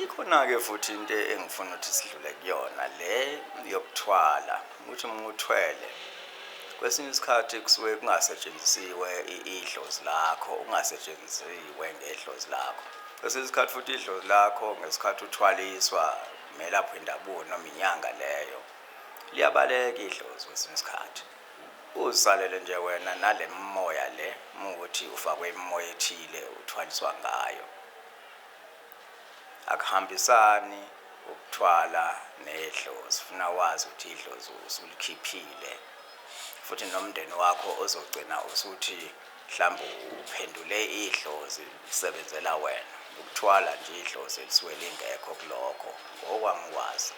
Ikhona-ke futhi into engifuna ukuthi sidlule kuyona le yokuthwala ukuthi uma uthwele kwesinye isikhathi kusuke kungasetshenzisiwe idlozi lakho, ungasetshenzisiwe ngedlozi lakho. Kwesinye isikhathi futhi idlozi lakho ngesikhathi uthwaliswa umelaphi wendabuko noma inyanga leyo liyabaleka idlozi kwesinye isikhathi. Uzisalele nje wena nale moya le ukuthi ufakwe imimoya ethile uthwaliswa ngayo. Akuhambisani ukuthwala nedlozi. Funa wazi ukuthi idlozi usulikhiphile futhi nomndeni wakho ozogcina usuthi mhlawumbe uphendule idlozi lisebenzela wena. Ukuthwala nje idlozi elisuke lingekho kulokho ngokwangikwazi.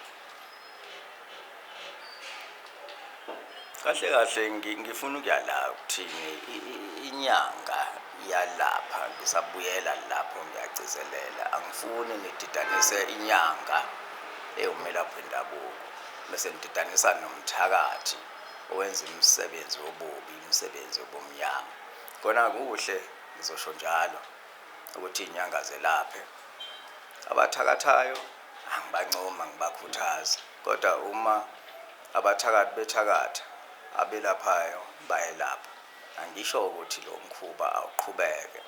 Kahle kahle ngifuna ukuyala ukuthini inyanga iyalapha. Ngisabuyela lapho ngiyagcizelela, angifuni nididanise inyanga ewumelaphi wendabuko bese nididanisa nomthakathi owenza imisebenzi wobubi, imisebenzi wobumnyama. Kona kuhle ngizosho njalo ukuthi inyanga zelaphe. Abathakathayo angibancoma, ngibakhuthaza, kodwa uma abathakathi bethakatha abelaphayo bayelapha. Angisho ukuthi lo mkhuba awuqhubeke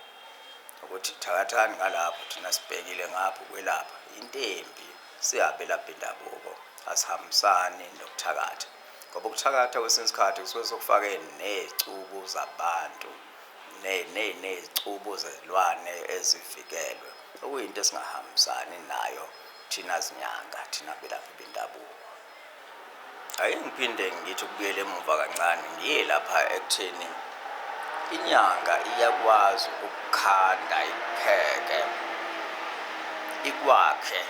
ukuthi thakathani ngalapho thina sibhekile ngapho ukwelapha. Into embi siyabelapha bendabuko, asihambisani nokuthakatha ngoba ukuthakatha kwesinye isikhathi kusuke sokufake nezicubu zabantu nezicubu zezilwane ezivikelwe, okuyinto esingahambisani nayo thina zinyanga, thina belaphi bendabuko. Ake ngiphinde ngithi ukubuyela emuva kancane ngiye lapha ekutheni inyanga iyakwazi ukukhanda ipheke ikwakhe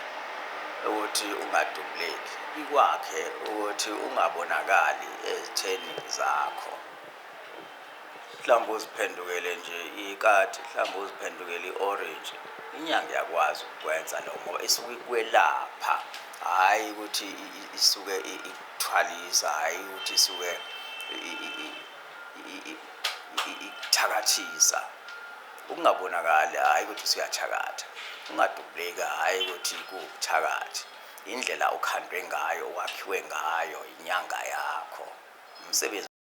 ukuthi ungadubuleki, ikwakhe ukuthi ungabonakali ezitheni zakho. Mhlawumbe uziphendukele nje ikati, mhlawumbe uziphendukele i-orange. Inyanga iyakwazi ukwenza lokho ngoba isuke ikwelapha, hhayi ukuthi isuke ikuthwalisa, hhayi ukuthi isuke ikuthakathisa. Ukungabonakali hhayi ukuthi usuyathakatha, ungadubuleki hhayi ukuthi kuwubuthakathi. Indlela okhandwe ngayo, wakhiwe ngayo inyanga yakho, umsebenzi